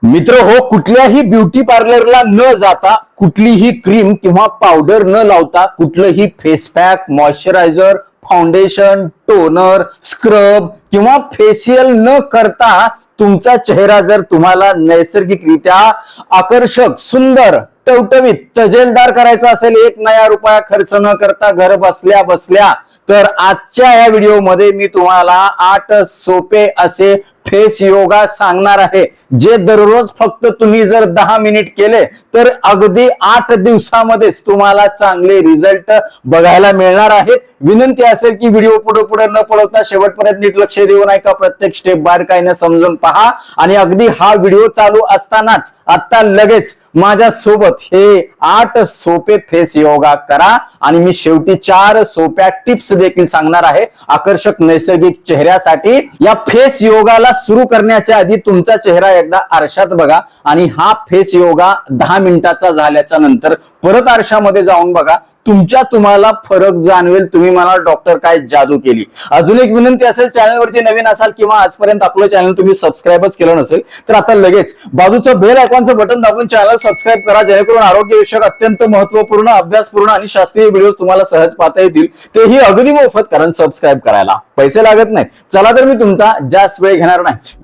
मित्र हो, कुठल्याही ब्युटी पार्लरला न जाता, कुठलीही क्रीम किंवा पावडर न लावता, कुठलंही face pack, moisturiser, foundation, toner, scrub किंवा फेशियल न करता तुमचा चेहरा जर तुम्हाला नैसर्गिकरित्या आकर्षक, सुंदर, टवटवीत, तजेलदार करायचा असेल, 1 नया रुपया खर्च न करता घर बसल्या बसल्या, तर आजच्या या व्हिडिओमध्ये मी तुम्हाला 8 सोपे असे फेस योगा सांगणार आहे, जे दररोज फक्त तुम्ही जर 10 मिनिट केले तर अगदी 8 दिवसामध्येच तुम्हाला चांगले रिझल्ट बघायला मिळणार आहेत. विनंती असेल की व्हिडिओ पुढे न पळवता शेवटपर्यंत नीट लक्ष देऊन ऐका, प्रत्येक स्टेप बारकाईने समजून पहा आणि अगदी हा व्हिडिओ चालू असतानाच आता लगेच माझ्या सोबत हे 8 सोपे फेस योगा करा आणि मी शेवटी 4 सोप्या टिप्स देखील सांगणार आहे आकर्षक नैसर्गिक चेहऱ्यासाठी. या फेस योगाला सुरू करण्याच्या आधी तुमचा चेहरा एकदा आरशात बघा आणि हा फेस योगा 10 मिनिटाचा झाल्याच्या नंतर परत आरशामध्ये जाऊन बघा. तुम्हाला फरक जाणवेल. तुम्ही म्हणाल डॉक्टर काय जादू केली. अजून एक विनंती असेल, चॅनलवरती नवीन असाल किंवा आजपर्यंत आपलं चॅनल तुम्ही सबस्क्राईबच केलं नसेल तर आता लगेच बाजूचं बेल आयकॉनचं बटन दाबून चॅनल सबस्क्राईब करा, जेणेकरून आरोग्यविषयक अत्यंत महत्वपूर्ण, अभ्यासपूर्ण आणि शास्त्रीय व्हिडिओ तुम्हाला सहज पाहता येतील, तेही अगदी मोफत, कारण सबस्क्राईब करायला पैसे लागत नाहीत. चला तर मी तुमचा जास्त वेळ घेणार नाही.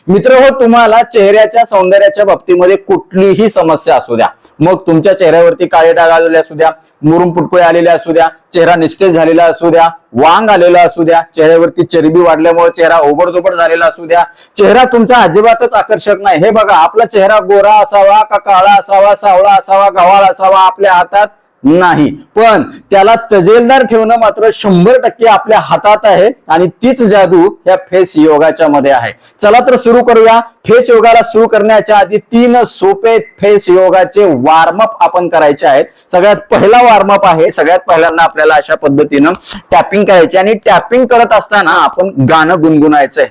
मित्र हो, तुम्हाला चेहऱ्याच्या सौंदर्याच्या बाबतीमध्ये कुठलीही समस्या असू द्या, मग तुमच्या चेहऱ्यावरती काळे डाग आलेले असू द्या, मुरुम पुटकुळे आलेले असू द्या, चेहरा निस्तेज झालेला असू द्या, वांग आलेला असू द्या, चेहऱ्यावरती चरबी वाढल्यामुळे चेहरा ओबडधोबड झालेला असू द्या, चेहरा तुमचा अजिबातच आकर्षक नाही, हे बघा, आपला चेहरा गोरा असावा का काळा असावा, सावळा असावा, गव्हाळ असावा, आपल्या हातात नाही, पण त्याला तजेलदार ठेवणं मात्र 100% आपल्या हातात आहे आणि तीच जादू या फेस योगाच्या मध्ये आहे. चला तर सुरू करूया. फेस योगाला सुरू करण्याच्या आधी 3 सोपे फेस योगाचे वॉर्मअप आपण करायचे आहेत. सगळ्यात पहिला वॉर्मअप आहे, सगळ्यात पहिल्यांदा आपल्याला अशा पद्धतीनं टॅपिंग करायची आणि टॅपिंग करत असताना आपण गाणं गुणगुणायचंय.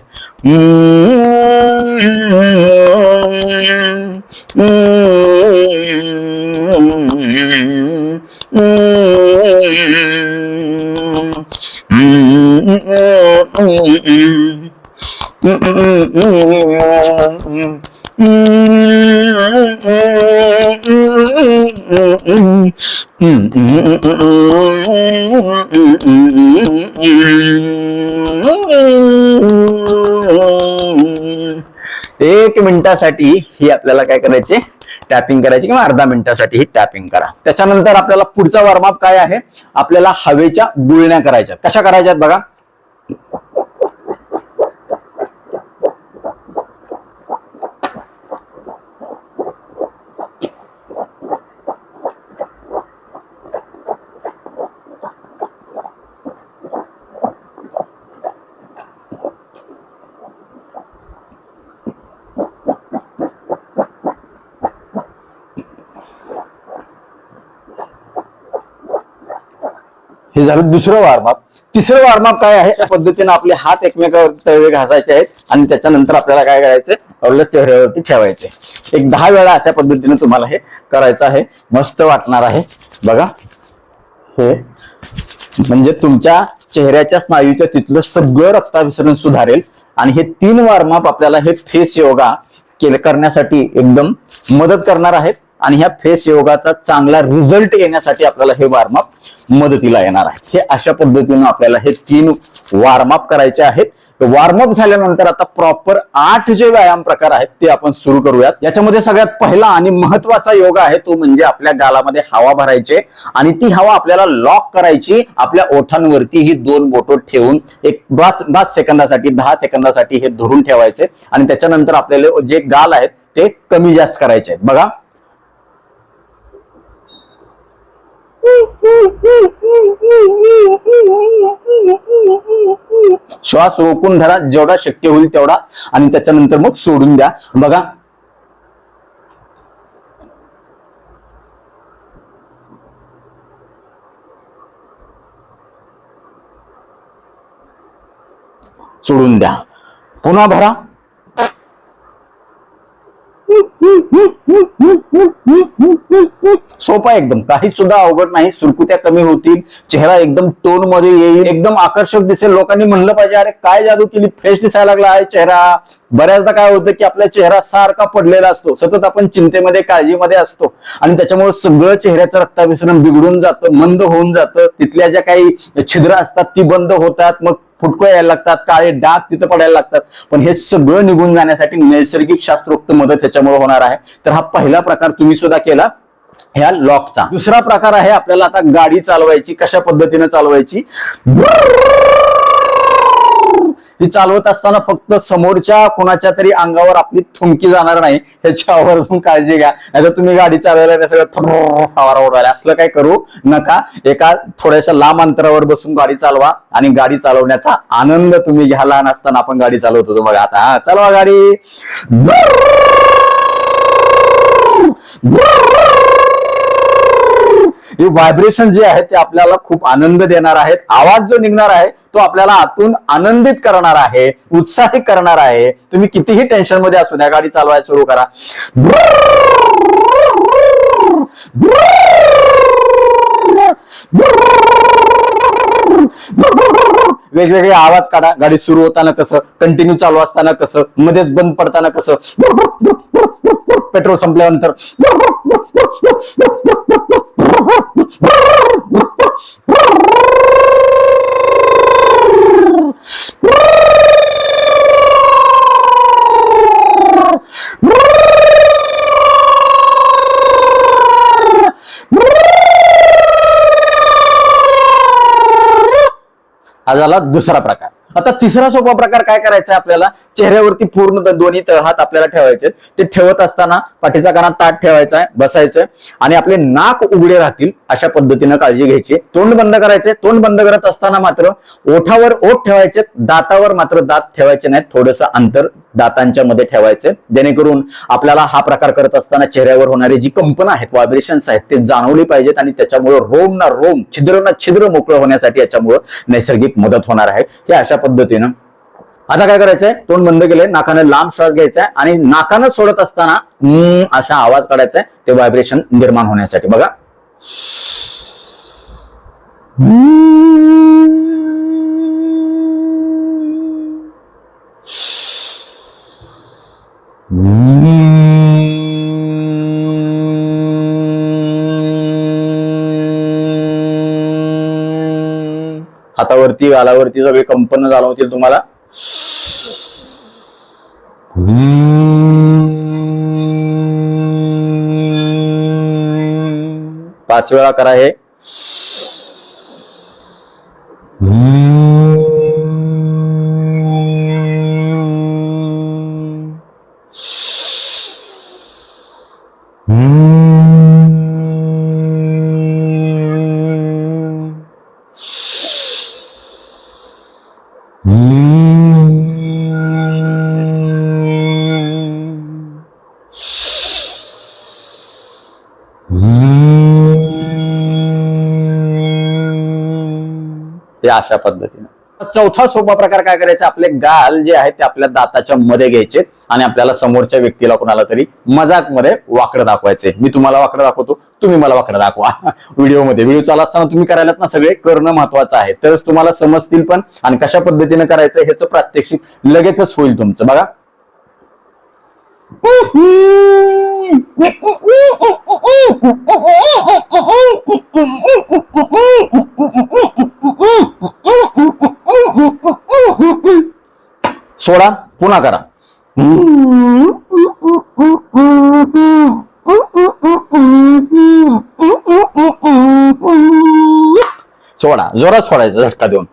एक मिनिटासाठी ही आपल्याला काय करायचे, टॅपिंग करायची, किंवा अर्धा मिनिटासाठी ही टॅपिंग करा. त्याच्यानंतर आपल्याला पुढचा वॉर्मअप काय आहे, आपल्याला हवेच्या गुळण्या करायच्या. कशा करायच्यात बघा. हे झालं दुसरं वॉर्मअप. तिसरं वॉर्मअप काय आहे, या पद्धतीने आपले हात एकमेकावर तळवे घासायचे आहेत आणि त्याच्यानंतर आपल्याला काय करायचंय, आपल्या चेहऱ्यावरती ठेवायचे. एक 10 वेळा अशा पद्धतीने तुम्हाला हे करायचं आहे. मस्त वाटणार आहे बघा. हे म्हणजे तुमच्या चेहऱ्याच्या स्नायूच्या तिथलं सगळं रक्ताभिसरण सुधारेल आणि हे 3 वॉर्मअप आपल्याला हे फेस योगा करण्यासाठी एकदम मदत करणार आहेत आणि ह्या फेस योगाचा चांगला रिझल्ट येण्यासाठी आपल्याला हे वॉर्मअप मदतीला येणार आहे. हे अशा पद्धतीने आपल्याला हे 3 वॉर्मअप करायचे आहेत. वॉर्मअप झाल्यानंतर आता प्रॉपर 8 जे व्यायाम प्रकार आहेत ते आपण सुरू करूयात. याच्यामध्ये सगळ्यात पहिला आणि महत्वाचा योगा आहे तो म्हणजे आपल्या गालामध्ये हवा भरायची आणि ती हवा आपल्याला लॉक करायची. आपल्या ओठांवरती ही 2 बोटं ठेवून एक 5 सेकंदासाठी 10 सेकंदासाठी हे धरून ठेवायचे आणि त्याच्यानंतर आपल्याला जे गाल आहेत ते कमी जास्त करायचे आहेत. बघा, श्वास रोखून धरा जेवढा शक्य होईल तेवढा आणि त्याच्यानंतर मग सोडून द्या. बघा, सोडून द्या. पुन्हा भरा. सोपा एकदम, काही सुद्धा अवघड नाही. सुरकुत्या कमी होतील, चेहरा एकदम टोन मध्ये येईल, एकदम आकर्षक दिसेल. लोकांनी म्हणलं पाहिजे अरे काय जादू केली, फ्रेश दिसायला लागला आहे चेहरा. बऱ्याचदा काय होतं की आपला चेहरा सारखा पडलेला असतो, सतत आपण चिंतेमध्ये काळजीमध्ये असतो आणि त्याच्यामुळे सगळं चेहऱ्याचं रक्ताभिसरण बिघडून जातं, मंद होऊन जातं. तिथल्या ज्या काही छिद्र असतात ती बंद होतात, मग फुटकुळे यायला लागतात, काळे डाग तिथं पडायला लागतात. पण हे सगळं निघून जाण्यासाठी नैसर्गिक शास्त्रोक्त मदत त्याच्यामुळे होणार आहे. तर हा पहिला प्रकार तुम्ही सुद्धा केला ह्या लॉकचा. दुसरा प्रकार आहे आपल्याला आता गाडी चालवायची. कशा पद्धतीने चालवायची, ही चालवत असताना फक्त समोरच्या कोणाच्या तरी अंगावर आपली थुंकी जाणार नाही ह्याची आवर्जून काळजी घ्या. नाहीतर तुम्ही गाडी चालवायला सगळं फवारा उडवायला असलं काय करू नका. एका थोड्याशा लांब अंतरावर बसून गाडी चालवा आणि गाडी चालवण्याचा आनंद तुम्ही घ्या. लहान असताना आपण गाडी चालवत होतो बघा, आता चालवा गाडी. हे व्हायब्रेशन जे आहे ते आपल्याला खूप आनंद देणार आहेत. आवाज जो निघणार आहे तो आपल्याला आतून आनंदित करणार आहे, उत्साही करणार आहे. तुम्ही कितीही टेन्शन मध्ये असू द्या, गाडी चालवायला सुरू करा. वेगवेगळे आवाज काढा. गाडी सुरू होताना कसं, कंटिन्यू चालू असताना कसं, मध्येच बंद पडताना कसं, पेट्रोल संपल्यानंतर. हा झाला दुसरा प्रकार. आता तिसरा सोपा प्रकार काय करायचा आपल्याला, चेहऱ्यावरती पूर्ण दोन्ही हात आपल्याला ठेवायचे. ते ठेवत असताना पाठीचा कानात ताट ठेवायचा आहे, बसायचं आणि आपले नाक उघडे राहतील अशा पद्धतीनं काळजी घ्यायची. तोंड बंद करायचे. तोंड बंद करत असताना मात्र ओठावर ओठ ठेवायचे, दातावर मात्र दात ठेवायचे नाहीत. थोडंसं अंतर दातांच्या मध्ये ठेवायचे, जेणेकरून आपल्याला हा प्रकार करत असताना चेहऱ्यावर होणारे जी कंपन आहेत, व्हायब्रेशन्स आहेत ते जाणवली पाहिजेत आणि त्याच्यामुळे रोम ना रोम, छिद्र ना छिद्र मोकळं होण्यासाठी याच्यामुळे नैसर्गिक मदत होणार आहे. हे अशा पद्धतीनं. आता काय करायचंय, तोंड बंद केलंय, नाकानं लांब श्वास घ्यायचा आहे आणि नाकानं सोडत असताना अशा आवाज काढायचा आहे, ते व्हायब्रेशन निर्माण होण्यासाठी. बघा, हातावरती गालावरती सगळे कंपन जाणवतील तुम्हाला. 5 वेळा करा हे. अशा पद्धतीने. चौथा सोपा प्रकार काय करायचा, आपले गाल जे आहेत ते आपल्या दाताच्या मध्ये घ्यायचे आणि आपल्याला समोरच्या व्यक्तीला कोणाला तरी मजाक मध्ये वाकडं दाखवायचे. मी तुम्हाला वाकडं दाखवतो, तुम्ही मला वाकडं दाखवा. व्हिडिओ चालू असताना तुम्ही करायलात ना, सगळे करणं महत्वाचं आहे, तरच तुम्हाला समजतील पण. आणि कशा पद्धतीने करायचं ह्याचं प्रात्यक्षिक लगेचच होईल तुमचं. बघा, सोडा, पुन्हा करा. सोडा, जोरात सोडायचं झटका देऊन.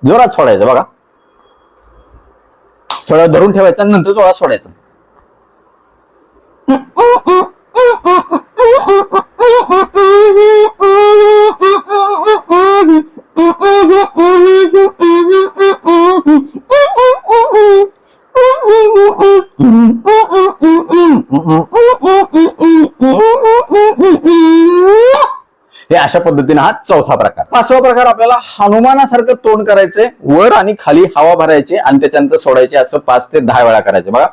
जोरात सोडायचं. बघा, थोडा धरून ठेवायचं आणि नंतर जोरात सोडायचं. हे अशा पद्धतीने हा चौथा प्रकार. पाचवा प्रकार आपल्याला हनुमानासारखं तोंड करायचंय, वर आणि खाली हवा भरायची आणि त्याच्यानंतर सोडायचे, असं 5 ते 10 वेळा करायचे बघा.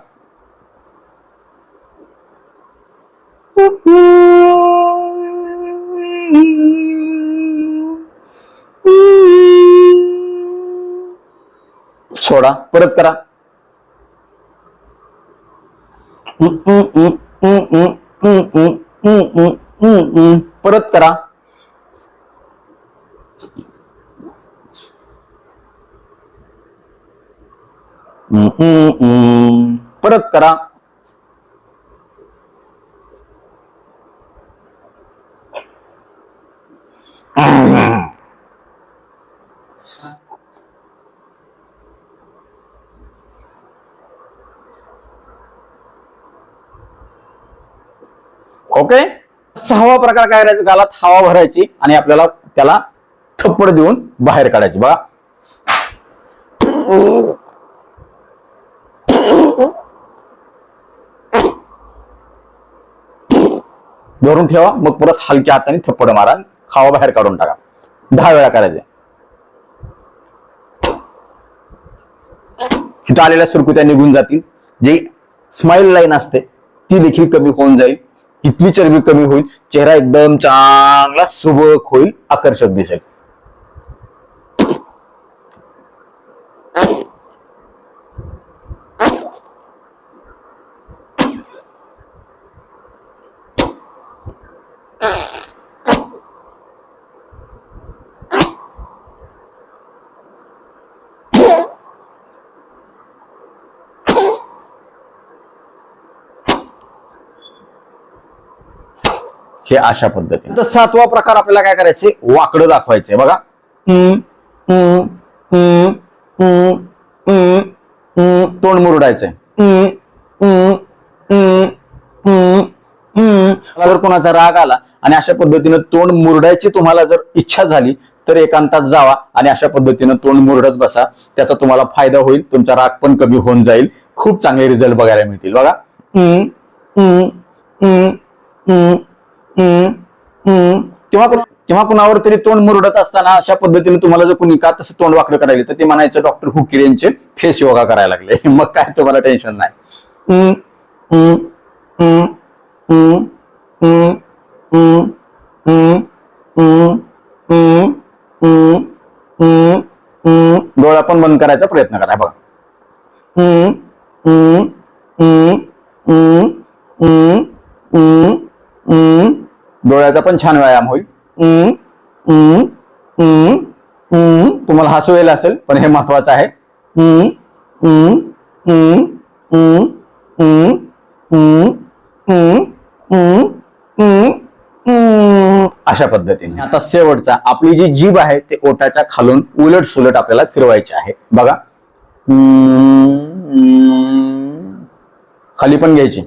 सोडा, परत करा. परत करा. परत करा. ओके. 6वा प्रकार काय करायचं, गालात हवा भरायची आणि आपल्याला त्याला थप्पड देऊन बाहेर काढायची बघा. धरून ठेवा, मग परत हलक्या हाताने थप्पड मारा, हवा बाहेर काढून टाका. 10 वेळा करायचे. इथं आलेल्या सुरकुत्या निघून जातील, जी स्माइल लाईन असते ती देखील कमी होऊन जाईल, इथली चरबी कमी होईल, चेहरा एकदम चांगला सुबक होईल, आकर्षक दिसेल. हे अशा पद्धतीने. तर 7वा प्रकार आपल्याला काय करायचे, वाकडं दाखवायचे बघा. तोंड मुरडायचंय. जर कोणाचा राग आला आणि अशा पद्धतीनं तोंड मुरडायची तुम्हाला जर इच्छा झाली तर एकांतात जावा आणि अशा पद्धतीनं तोंड मुरडत बसा. त्याचा तुम्हाला फायदा होईल, तुमचा राग पण कमी होऊन जाईल, खूप चांगले रिझल्ट बघायला मिळतील बघा. किंवा कुणावर तरी तोंड मुरडत असताना अशा पद्धतीने तुम्हाला जर कुणी का तसं तोंड वाकडं करायला तर ते म्हणायचं डॉक्टर हुकीर यांचे फेस योगा करायला लागले. मग काय तुम्हाला टेन्शन नाही. डोळा पण बंद करायचा प्रयत्न करा बघा. डोळ्याचा पण छान व्यायाम होईल. तुम्हाला हसू येईल असेल पण हे महत्वाचं आहे. अशा पद्धतीने. आता शेवटचा, आपली जी जीभ आहे ते ओठाच्या खालून उलट सुलट आपल्याला फिरवायची आहे बघा. खाली पण घ्यायची,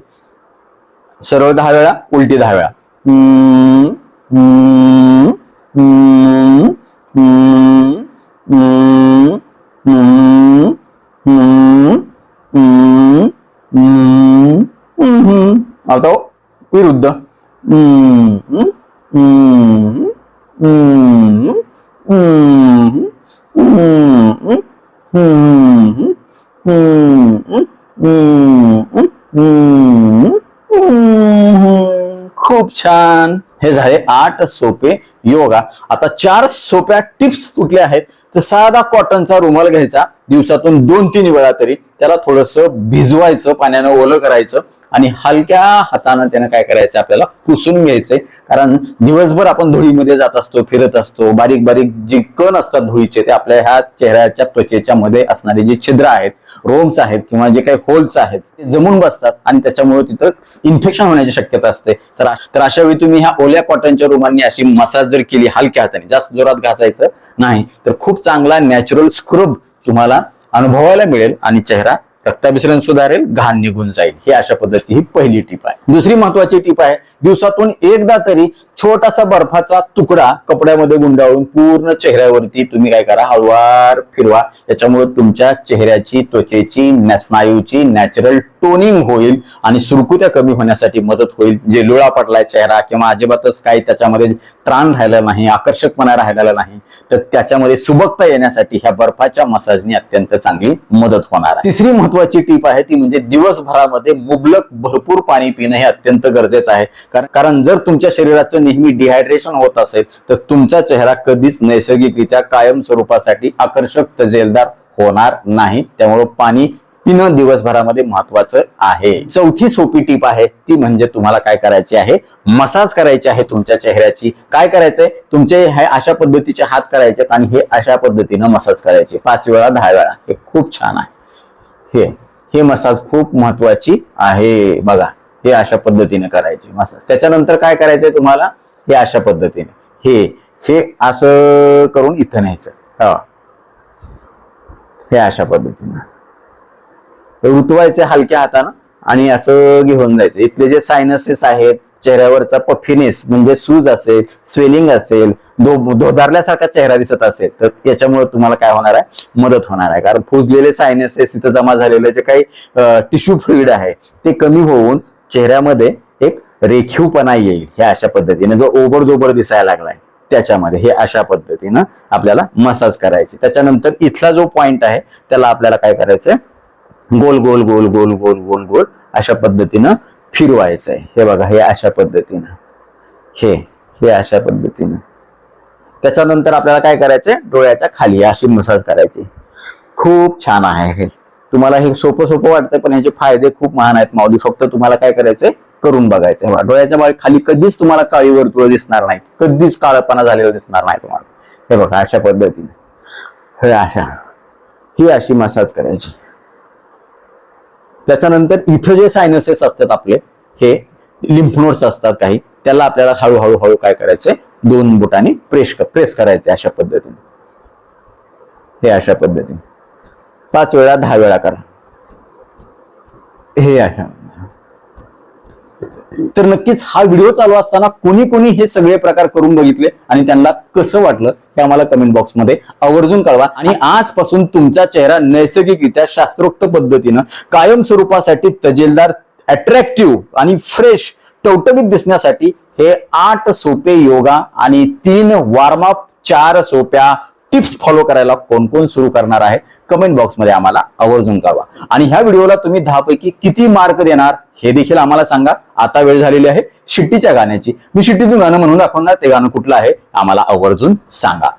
सरळ 10 वेळा, उलटी 10 वेळा. आता विरुद्ध. खूप छान. हे झाले 8 सोपे योगा. आता 4 सोप्या टिप्स कुठल्या आहेत तर साधा कॉटनचा रुमाल घ्यायचा, दिवसातून 2-3 वेळा तरी त्याला थोडंसं भिजवायचं, पाण्यानं ओलं करायचं आणि हलक्या हाताने त्यानं काय करायचं आपल्याला पुसून घ्यायचंय. कारण दिवसभर आपण धुळीमध्ये जात असतो, फिरत असतो, बारीक बारीक जे कण असतात धुळीचे ते आपल्या ह्या चेहऱ्याच्या त्वचेच्या मध्ये असणारे जे छिद्र आहेत, रोम्स आहेत किंवा जे काही होल्स आहेत ते जमून बसतात आणि त्याच्यामुळे तिथं इन्फेक्शन होण्याची शक्यता असते. तर अशा वेळी तुम्ही ह्या ओल्या कॉटनच्या रुमांनी अशी मसाज जर केली हलक्या हाताने, जास्त जोरात घासायचं नाही, तर खूप चांगला नॅचरल स्क्रब तुम्हाला अनुभवायला मिळेल आणि चेहरा रक्ताभिसरण सुधारेल, घाण निघून जाईल. ही अशा पद्धतीची ही पहिली टीप आहे. दुसरी महत्वाची टीप आहे, दिवसातून एकदा तरी छोटासा बर्फाचा तुकडा कपड्यामध्ये गुंडाळून पूर्ण चेहऱ्यावरती तुम्ही काय करा, हळूवार फिरवा. याच्यामुळे तुमच्या चेहऱ्याची, त्वचेची, स्नायूची नॅचरल टोनिंग होईल आणि सुरकुत्या कमी होण्यासाठी मदत होईल. जे लुळा पडलाय चेहरा किंवा अजिबातच काही त्याच्यामध्ये त्राण राहिला नाही, आकर्षकपणा राहिलेला नाही, तर त्याच्यामध्ये सुबकता येण्यासाठी ह्या बर्फाच्या मसाजनी अत्यंत चांगली मदत होणार आहे. तिसरी महत्वाची टीप आहे ती म्हणजे दिवसभरामध्ये मुबलक भरपूर पाणी पिणं हे अत्यंत गरजेचं आहे. कारण जर तुमच्या शरीराचं नेहमी डिहायड्रेशन होत असेल तर तुमचा चेहरा कधीच नैसर्गिकरित्या कायम स्वरूपासाठी आकर्षक, तजेलदार होणार नाही. त्यामुळे पाणी पिणं दिवसभरामध्ये महत्वाचं आहे. चौथी सोपी टीप आहे ती म्हणजे तुम्हाला काय करायची आहे, मसाज करायची आहे तुमच्या चेहऱ्याची. काय करायचंय, तुमचे हे अशा पद्धतीचे हात करायचे आणि हे अशा पद्धतीनं मसाज करायचे 5 वेळा 10 वेळा. हे खूप छान आहे. हे मसाज खूप महत्वाची आहे. बघा, हे अशा पद्धतीने करायचे मसाज. त्याच्यानंतर काय करायचंय तुम्हाला, हे अशा पद्धतीने हे असं करून इथं न्यायचं. हे अशा पद्धतीनं उतवायचे हलक्या हातानं आणि असं घेऊन जायचं. इथले जे सायनसेस आहेत, चेहऱ्यावरचा पफिनेस म्हणजे सूज असेल, स्वेलिंग असेल, धोधारल्यासारखा चेहरा दिसत असेल तर याच्यामुळे तुम्हाला काय होणार आहे, मदत होणार आहे. कारण फुजलेले सायनसेस तिथं जमा झालेले जे काही टिश्यू फ्लुइड आहे ते कमी होऊन चेहऱ्यामध्ये एक रेखीवपणा येईल. हे अशा पद्धतीने जो ओबडधोबड दिसायला लागलाय त्याच्यामध्ये हे अशा पद्धतीनं आपल्याला मसाज करायची. त्याच्यानंतर इथला जो पॉइंट आहे त्याला आपल्याला काय करायचंय, गोल गोल गोल गोल गोल गोल गोल अशा पद्धतीनं फिरवायचं आहे. हे बघा, हे अशा पद्धतीनं, हे अशा पद्धतीनं. त्याच्यानंतर आपल्याला काय करायचंय, डोळ्याच्या खाली अशी मसाज करायची. खूप छान आहे हे. तुम्हाला हे सोपं वाटतं पण ह्याचे फायदे खूप महान आहेत माऊली. फक्त तुम्हाला काय करायचंय, करून बघायचं. डोळ्याच्या खाली कधीच तुम्हाला काळी वर्तुळ दिसणार नाहीत, कधीच काळपणा झालेला दिसणार नाही तुम्हाला. हे बघा, अशा पद्धतीने ही अशी मसाज करायची. त्याच्यानंतर इथं जे सायनसेस असतात आपले, हे लिम्फ नोड्स असतात काही, त्याला आपल्याला हळूहळू काय करायचंय, 2 बोटांनी प्रेस करायचे अशा पद्धतीने. हे अशा पद्धतीने 5 वेळा 10 वेळा करा. हे अशा. तर नक्कीच हा व्हिडिओ चालू असताना कोणी हे सगळे प्रकार करून बघितले आणि त्यांना कसं वाटलं हे आम्हाला कमेंट बॉक्स मध्ये आवर्जून कळवा. आणि आजपासून तुमचा चेहरा नैसर्गिकरित्या शास्त्रोक्त पद्धतीनं कायम स्वरूपासाठी तजेलदार, अट्रॅक्टिव्ह आणि फ्रेश, टवटवीत दिसण्यासाठी हे 8 सोपे योगा आणि 3 वॉर्मअप, 4 सोप्या टिप्स फॉलो करायला कोण कोण सुरू करणार आहे कमेंट बॉक्स मध्ये आम्हाला आवर्जून कळवा. आणि ह्या व्हिडिओला तुम्ही 10 पैकी किती मार्क देणार हे देखील आम्हाला सांगा. आता वेळ झालेली आहे शिट्टीच्या गाण्याची. मी शिट्टीतून गाणं म्हणून दाखवणार, ते गाणं कुठलं आहे आम्हाला आवर्जून सांगा.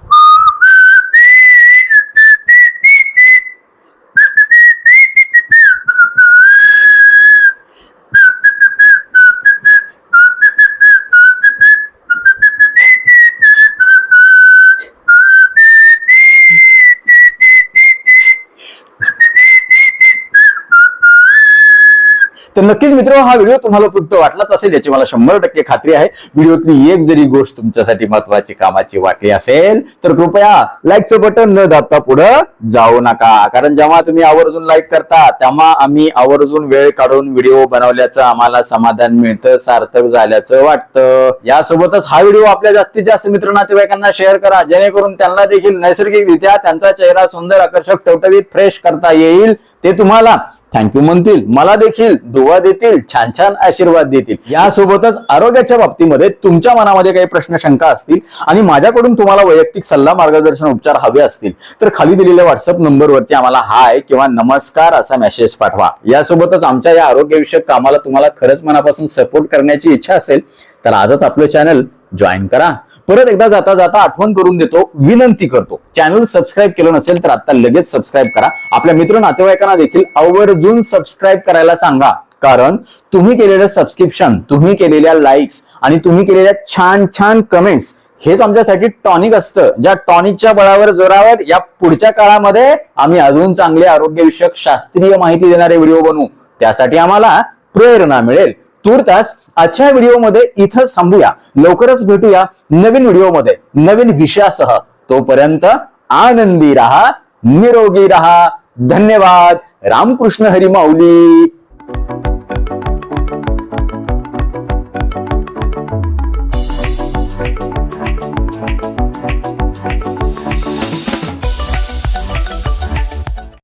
तर नक्कीच मित्र, हा व्हिडिओ तुम्हाला उपयुक्त वाटलाच असेल याची मला 100% खात्री आहे. व्हिडिओतली एक जरी गोष्ट तुमच्यासाठी महत्वाची, कामाची वाटली असेल तर कृपया लाईकचं बटन न दाबता पुढे जाऊ नका. कारण जेव्हा तुम्ही आवर्जून लाईक करता तेव्हा आम्ही आवर्जून वेळ काढून व्हिडिओ बनवल्याचं आम्हाला समाधान मिळतं, सार्थक झाल्याचं वाटतं. यासोबतच हा व्हिडिओ आपल्या जास्तीत जास्त मित्र नातेवाईकांना शेअर करा, जेणेकरून त्यांना देखील नैसर्गिकरित्या त्यांचा चेहरा सुंदर, आकर्षक, टवटवीत, फ्रेश करता येईल. ते तुम्हाला थँक्यू म्हणतील, मला देखील दुवा देतील, छान छान आशीर्वाद देतील. यासोबतच आरोग्याच्या बाबतीमध्ये तुमच्या मनामध्ये काही प्रश्न, शंका असतील आणि माझ्याकडून तुम्हाला वैयक्तिक सल्ला, मार्गदर्शन, उपचार हवे असतील तर खाली दिलेल्या व्हॉट्सअप नंबरवरती आम्हाला हाय किंवा नमस्कार असा मेसेज पाठवा. यासोबतच आमच्या या आरोग्यविषयक कामाला तुम्हाला खरंच मनापासून सपोर्ट करण्याची इच्छा असेल तर आजच आपलं चॅनल जॉईन करा. परत एकदा जाता जाता आठवण करून देतो, विनंती करतो, चॅनल सबस्क्राईब केलं नसेल तर आता लगेच सबस्क्राईब करा. आपल्या मित्र नातेवाईकांना देखील आवर्जून सबस्क्राईब करायला सांगा. कारण तुम्ही केलेलं सबस्क्रिप्शन, तुम्ही केलेल्या लाईक्स आणि तुम्ही केलेल्या छान छान कमेंट्स हेच आमच्यासाठी टॉनिक असतं. ज्या टॉनिकच्या बळावर, जोरावर या पुढच्या काळामध्ये आम्ही अजून चांगले आरोग्यविषयक शास्त्रीय माहिती देणारे व्हिडिओ बनवू. त्यासाठी आम्हाला प्रेरणा मिळेल. तूर्तास आजच्या व्हिडिओमध्ये इथंच थांबूया. लवकरच भेटूया नवीन व्हिडिओमध्ये नवीन विषयासह. तोपर्यंत आनंदी राहा, निरोगी राहा, धन्यवाद. रामकृष्ण हरी माऊली.